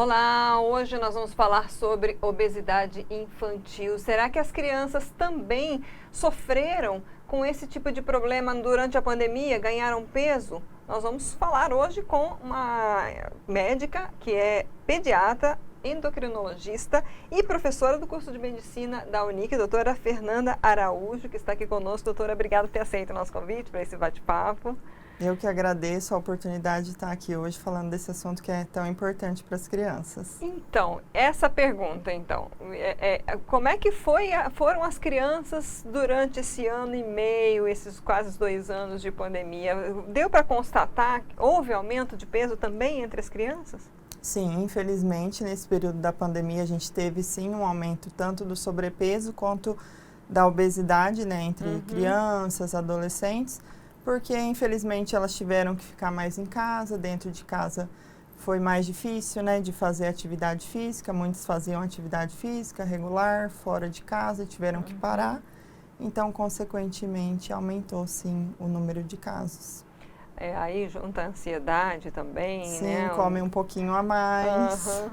Olá, hoje nós vamos falar sobre obesidade infantil. Será que as crianças também sofreram com esse tipo de problema durante a pandemia, ganharam peso? Nós vamos falar hoje com uma médica que é pediatra, endocrinologista e professora do curso de medicina da Unic, doutora Fernanda Araújo, que está aqui conosco. Doutora, obrigada por ter aceito o nosso convite para esse bate-papo. Eu que agradeço a oportunidade de estar aqui hoje falando desse assunto que é tão importante para as crianças. Então, essa pergunta, como é que foram as crianças durante esse ano e meio, esses quase 2 anos de pandemia? Deu para constatar que houve aumento de peso também entre as crianças? Sim, infelizmente, nesse período da pandemia, a gente teve sim um aumento tanto do sobrepeso quanto da obesidade, né, entre crianças, adolescentes, porque infelizmente elas tiveram que ficar mais em casa, dentro de casa foi mais difícil, né, de fazer atividade física, muitos faziam atividade física regular, fora de casa, tiveram que parar, então consequentemente aumentou sim o número de casos. Aí junta a ansiedade também, sim, né? Come um pouquinho a mais.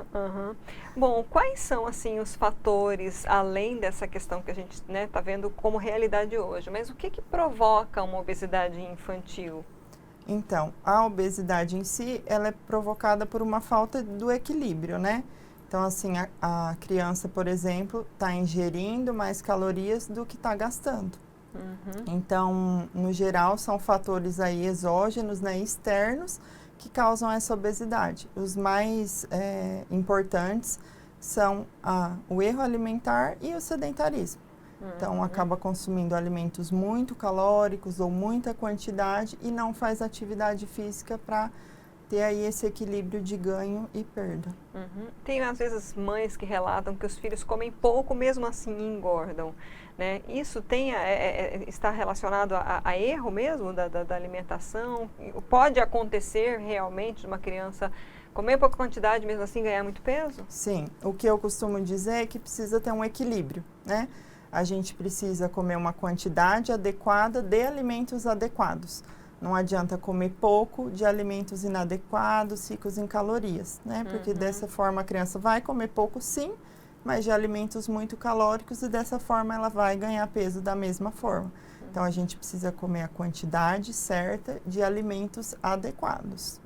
Bom, quais são assim os fatores, além dessa questão que a gente está vendo como realidade hoje, mas o que provoca uma obesidade infantil? Então, a obesidade em si, ela é provocada por uma falta do equilíbrio, né? Então, assim, a criança, por exemplo, está ingerindo mais calorias do que está gastando. Então, no geral, são fatores aí exógenos, né, externos, que causam essa obesidade. Os mais importantes são o erro alimentar e o sedentarismo. Então, acaba consumindo alimentos muito calóricos ou muita quantidade e não faz atividade física para ter aí esse equilíbrio de ganho e perda. Tem, às vezes, mães que relatam que os filhos comem pouco, mesmo assim engordam, né? Isso está relacionado a erro mesmo da alimentação? Pode acontecer realmente de uma criança comer pouca quantidade, mesmo assim ganhar muito peso? Sim, o que eu costumo dizer é que precisa ter um equilíbrio, né? A gente precisa comer uma quantidade adequada de alimentos adequados. Não adianta comer pouco de alimentos inadequados, ricos em calorias, né? Porque dessa forma a criança vai comer pouco sim, mas de alimentos muito calóricos e dessa forma ela vai ganhar peso da mesma forma. Então a gente precisa comer a quantidade certa de alimentos adequados.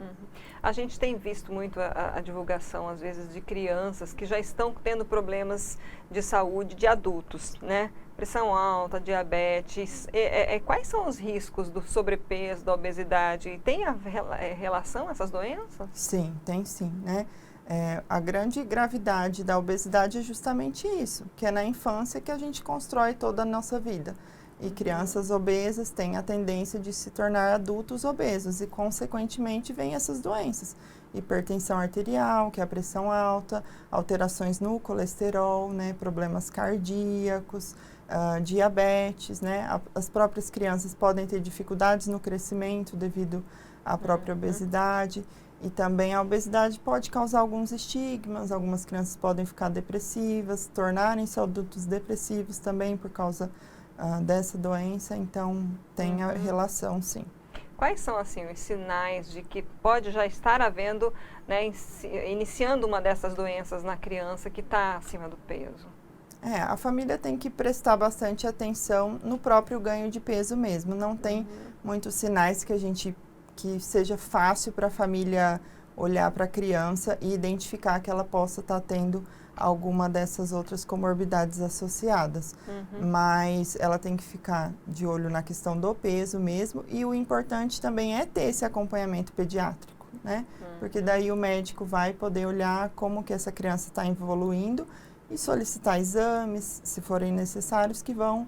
A gente tem visto muito a divulgação, às vezes, de crianças que já estão tendo problemas de saúde de adultos, né? Pressão alta, diabetes. Quais são os riscos do sobrepeso, da obesidade? Tem relação essas doenças? Sim, tem sim, né? A grande gravidade da obesidade é justamente isso, que é na infância que a gente constrói toda a nossa vida. E crianças obesas têm a tendência de se tornar adultos obesos e, consequentemente, vêm essas doenças. Hipertensão arterial, que é a pressão alta, alterações no colesterol, né, problemas cardíacos, diabetes, né? As próprias crianças podem ter dificuldades no crescimento devido à própria obesidade. E também a obesidade pode causar alguns estigmas, algumas crianças podem ficar depressivas, tornarem-se adultos depressivos também por causa dessa doença, então tem a relação, sim. Quais são, assim, os sinais de que pode já estar havendo, né, iniciando uma dessas doenças na criança que está acima do peso? A família tem que prestar bastante atenção no próprio ganho de peso mesmo. Não tem muitos sinais que seja fácil para a família olhar para a criança e identificar que ela possa estar tendo alguma dessas outras comorbidades associadas. Mas ela tem que ficar de olho na questão do peso mesmo, e o importante também é ter esse acompanhamento pediátrico, né? Porque daí o médico vai poder olhar como que essa criança está evoluindo e solicitar exames, se forem necessários, que vão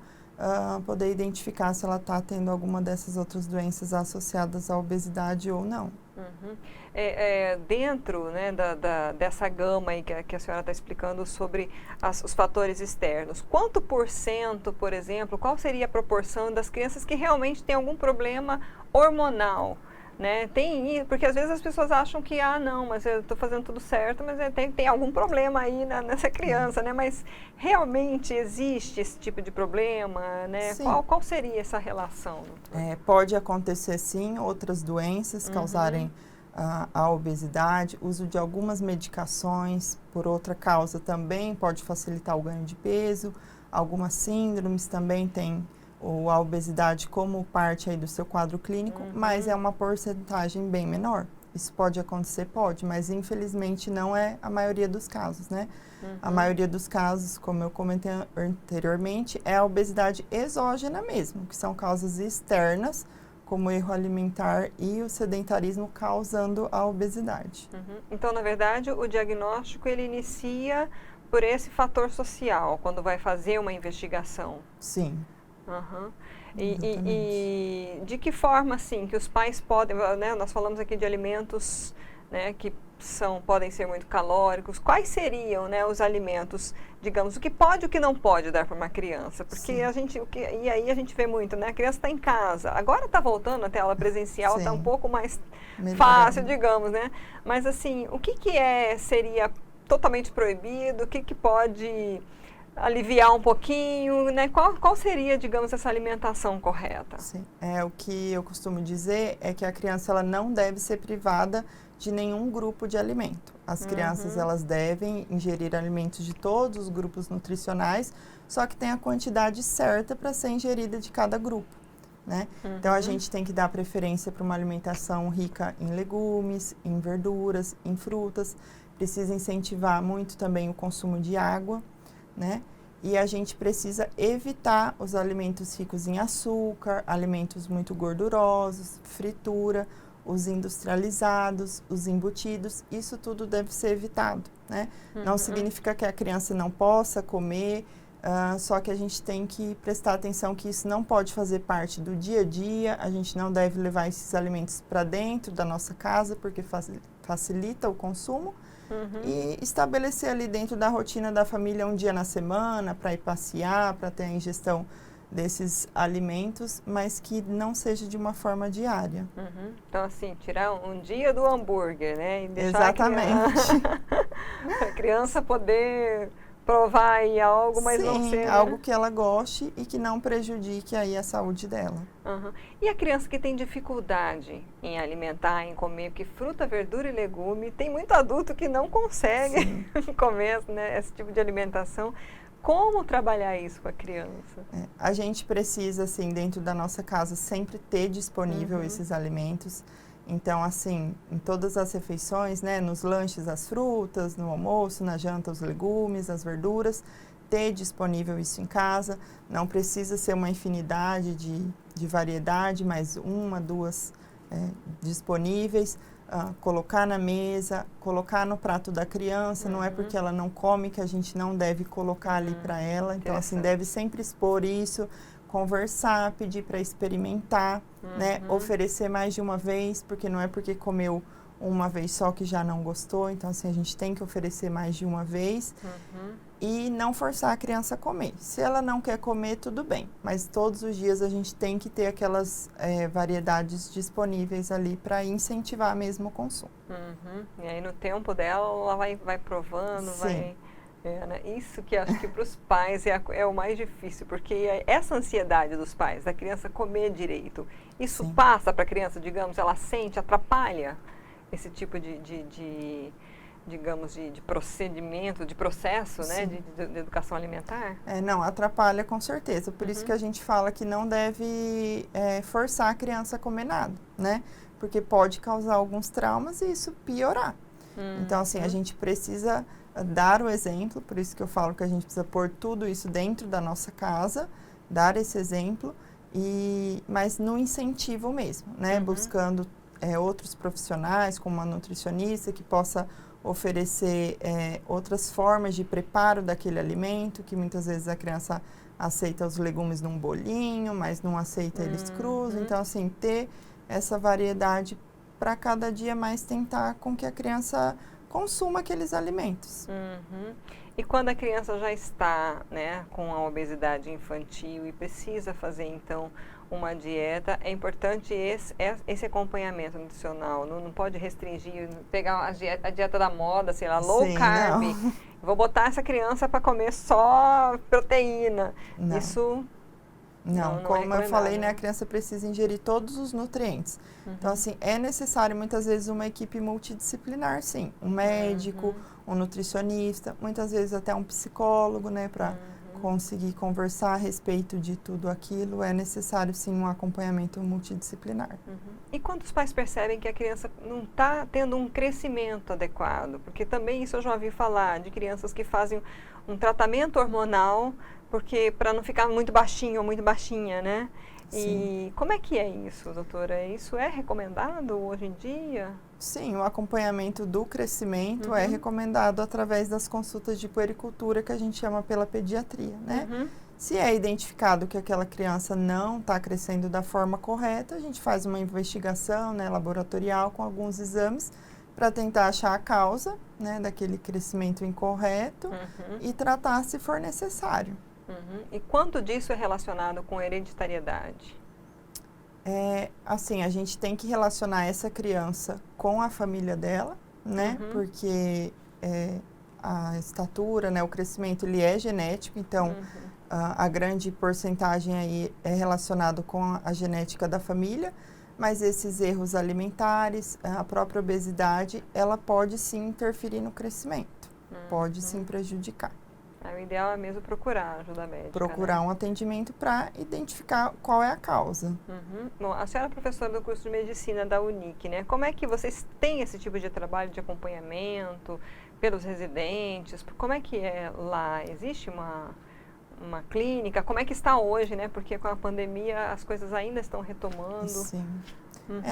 poder identificar se ela está tendo alguma dessas outras doenças associadas à obesidade ou não. Dentro, né, dessa gama aí que a senhora está explicando sobre os fatores externos, quanto por cento, por exemplo, qual seria a proporção das crianças que realmente têm algum problema hormonal? Né? Porque às vezes as pessoas acham que, não, mas eu estou fazendo tudo certo, mas tem algum problema aí nessa criança, né? Mas realmente existe esse tipo de problema, né? Qual seria essa relação? Pode acontecer sim outras doenças causarem a obesidade, uso de algumas medicações, por outra causa também pode facilitar o ganho de peso, algumas síndromes também têm a obesidade como parte aí do seu quadro clínico, mas é uma porcentagem bem menor. Isso pode acontecer? Pode, mas infelizmente não é a maioria dos casos, né? A maioria dos casos, como eu comentei anteriormente, é a obesidade exógena mesmo, que são causas externas, como o erro alimentar e o sedentarismo causando a obesidade. Então, na verdade, o diagnóstico ele inicia por esse fator social, quando vai fazer uma investigação. Sim. E de que forma, assim, que os pais podem, né, nós falamos aqui de alimentos, né, que podem ser muito calóricos. Quais seriam, né, os alimentos, digamos, o que pode e o que não pode dar para uma criança? Porque e aí a gente vê muito, né, a criança está em casa, agora está voltando até a aula presencial, está um pouco mais fácil, digamos, né? Mas assim, o que seria totalmente proibido, o que pode aliviar um pouquinho, né? Qual seria, digamos, essa alimentação correta? Sim. O que eu costumo dizer é que a criança ela não deve ser privada de nenhum grupo de alimento. As crianças elas devem ingerir alimentos de todos os grupos nutricionais, só que tem a quantidade certa para ser ingerida de cada grupo, né? Então a gente tem que dar preferência para uma alimentação rica em legumes, em verduras, em frutas. Precisa incentivar muito também o consumo de água, né? E a gente precisa evitar os alimentos ricos em açúcar, alimentos muito gordurosos, fritura, os industrializados, os embutidos, isso tudo deve ser evitado, né? Não significa que a criança não possa comer, só que a gente tem que prestar atenção que isso não pode fazer parte do dia a dia, a gente não deve levar esses alimentos para dentro da nossa casa, porque facilita o consumo, e estabelecer ali dentro da rotina da família um dia na semana para ir passear, para ter a ingestão desses alimentos, mas que não seja de uma forma diária. Então, assim, tirar um dia do hambúrguer, né? E deixar Exatamente. a criança poder provar aí algo, mas não ser... algo que ela goste e que não prejudique aí a saúde dela. E a criança que tem dificuldade em alimentar, em comer, porque fruta, verdura e legume, tem muito adulto que não consegue comer, né, esse tipo de alimentação. Como trabalhar isso com a criança? A gente precisa, assim, dentro da nossa casa, sempre ter disponível esses alimentos. Então, assim, em todas as refeições, né, nos lanches as frutas, no almoço, na janta os legumes, as verduras, ter disponível isso em casa. Não precisa ser uma infinidade de variedade, mas uma, duas disponíveis. Colocar na mesa, colocar no prato da criança, não é porque ela não come que a gente não deve colocar ali para ela. Então, assim, deve sempre expor isso, conversar, pedir para experimentar, né? Oferecer mais de uma vez, porque não é porque comeu uma vez só que já não gostou. Então, assim, a gente tem que oferecer mais de uma vez e não forçar a criança a comer. Se ela não quer comer, tudo bem, mas todos os dias a gente tem que ter aquelas variedades disponíveis ali para incentivar mesmo o consumo. E aí, no tempo dela, ela vai provando, vai... né? Isso que acho que para os pais é o mais difícil, porque essa ansiedade dos pais, da criança comer direito, isso passa para a criança, digamos, ela sente, atrapalha esse tipo digamos, de procedimento, de processo, né, de educação alimentar? Não, atrapalha com certeza. Por isso que a gente fala que não deve forçar a criança a comer nada, né? Porque pode causar alguns traumas e isso piorar. Então, assim, a gente precisa dar o exemplo, por isso que eu falo que a gente precisa pôr tudo isso dentro da nossa casa, dar esse exemplo, mas no incentivo mesmo, né? Buscando outros profissionais, como uma nutricionista, que possa oferecer outras formas de preparo daquele alimento, que muitas vezes a criança aceita os legumes num bolinho, mas não aceita eles crus. Então, assim, ter essa variedade para cada dia mais tentar com que a criança consuma aqueles alimentos. E quando a criança já está, né, com a obesidade infantil e precisa fazer, então, uma dieta, é importante esse acompanhamento nutricional. Não pode restringir, pegar a dieta da moda, sei lá, low carb. Vou botar essa criança para comer só proteína. Não. Isso Não, é como eu falei, né, a recomendável. criança precisa ingerir todos os nutrientes. Então, assim, é necessário muitas vezes uma equipe multidisciplinar, sim. Um médico, um nutricionista, muitas vezes até um psicólogo, né, para conseguir conversar a respeito de tudo aquilo. É necessário, sim, um acompanhamento multidisciplinar. E quando os pais percebem que a criança não está tendo um crescimento adequado? Porque também isso eu já ouvi falar de crianças que fazem um tratamento hormonal porque para não ficar muito baixinho ou muito baixinha, né? Sim. E como é que é isso, doutora? Isso é recomendado hoje em dia? Sim, o acompanhamento do crescimento é recomendado através das consultas de puericultura que a gente chama pela pediatria, né? Se é identificado que aquela criança não está crescendo da forma correta, a gente faz uma investigação, né, laboratorial com alguns exames para tentar achar a causa, né, daquele crescimento incorreto e tratar se for necessário. E quanto disso é relacionado com hereditariedade? Assim, a gente tem que relacionar essa criança com a família dela, né? Porque a estatura, né, o crescimento, ele é genético, então a grande porcentagem aí é relacionado com a genética da família, mas esses erros alimentares, a própria obesidade, ela pode sim interferir no crescimento, pode sim prejudicar. O ideal é mesmo procurar ajuda médica. Procurar, né, um atendimento para identificar qual é a causa. Bom, a senhora é professora do curso de medicina da Unic, né? Como é que vocês têm esse tipo de trabalho de acompanhamento pelos residentes? Como é que é lá? Existe uma clínica? Como é que está hoje, né? Porque com a pandemia as coisas ainda estão retomando. Sim.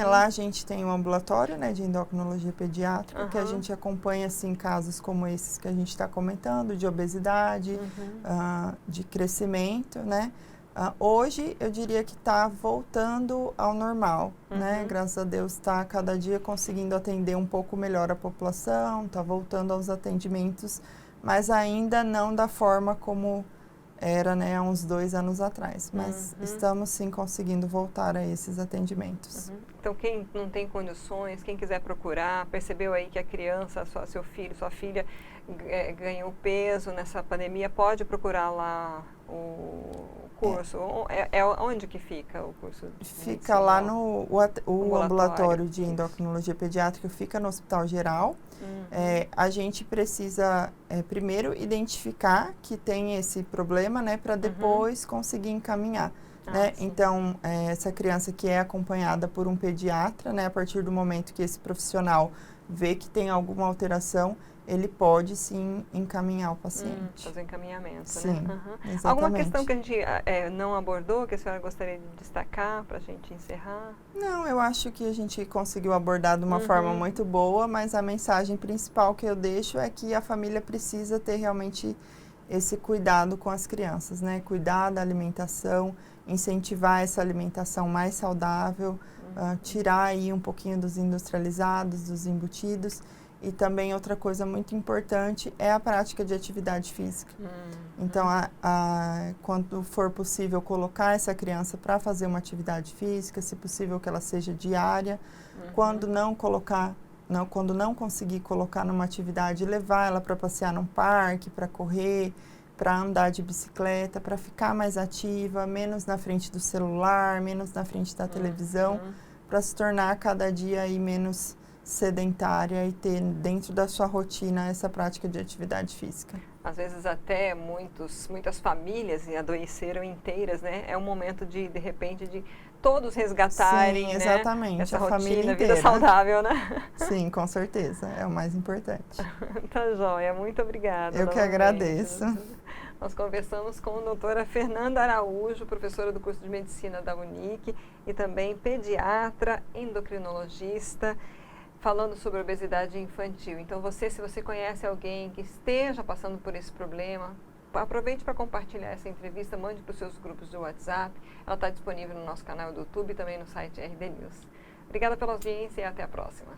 Lá a gente tem um ambulatório, né, de endocrinologia pediátrica, que a gente acompanha, assim, casos como esses que a gente está comentando, de obesidade, de crescimento, né. Hoje, eu diria que está voltando ao normal, né, graças a Deus está cada dia conseguindo atender um pouco melhor a população, está voltando aos atendimentos, mas ainda não da forma como era, né, há uns 2 anos atrás, mas estamos sim conseguindo voltar a esses atendimentos. Então, quem não tem condições, quem quiser procurar, percebeu aí que a criança, seu filho, sua filha ganhou peso nessa pandemia, pode procurar lá o curso. Onde que fica o curso? Fica lá no o ambulatório de endocrinologia pediátrica, fica no Hospital Geral. A gente precisa primeiro identificar que tem esse problema, né, para depois conseguir encaminhar. Né? Então, essa criança que é acompanhada por um pediatra, né, a partir do momento que esse profissional vê que tem alguma alteração, ele pode sim encaminhar o paciente. Fazer encaminhamento, sim, né? Exatamente. Alguma questão que a gente não abordou, que a senhora gostaria de destacar para a gente encerrar? Não, eu acho que a gente conseguiu abordar de uma forma muito boa, mas a mensagem principal que eu deixo é que a família precisa ter realmente esse cuidado com as crianças, né? Cuidar da alimentação, incentivar essa alimentação mais saudável, tirar aí um pouquinho dos industrializados, dos embutidos. E também outra coisa muito importante é a prática de atividade física. Então, quando for possível, colocar essa criança para fazer uma atividade física, se possível que ela seja diária. Quando não conseguir colocar numa atividade, levar ela para passear num parque, para correr, para andar de bicicleta, para ficar mais ativa, menos na frente do celular, menos na frente da televisão, para se tornar cada dia aí menos sedentária e ter dentro da sua rotina essa prática de atividade física. Às vezes até muitas famílias adoeceram inteiras, né? É um momento de repente, de todos resgatarem, sim, exatamente, né? Essa a rotina, família inteira. Vida saudável, né? Sim, com certeza, é o mais importante. Tá joia, muito obrigada. Eu que agradeço. Nós conversamos com a doutora Fernanda Araújo, professora do curso de medicina da Unic e também pediatra, endocrinologista, falando sobre obesidade infantil. Então, se você conhece alguém que esteja passando por esse problema, aproveite para compartilhar essa entrevista, mande para os seus grupos de WhatsApp. Ela está disponível no nosso canal do YouTube e também no site RD News. Obrigada pela audiência e até a próxima.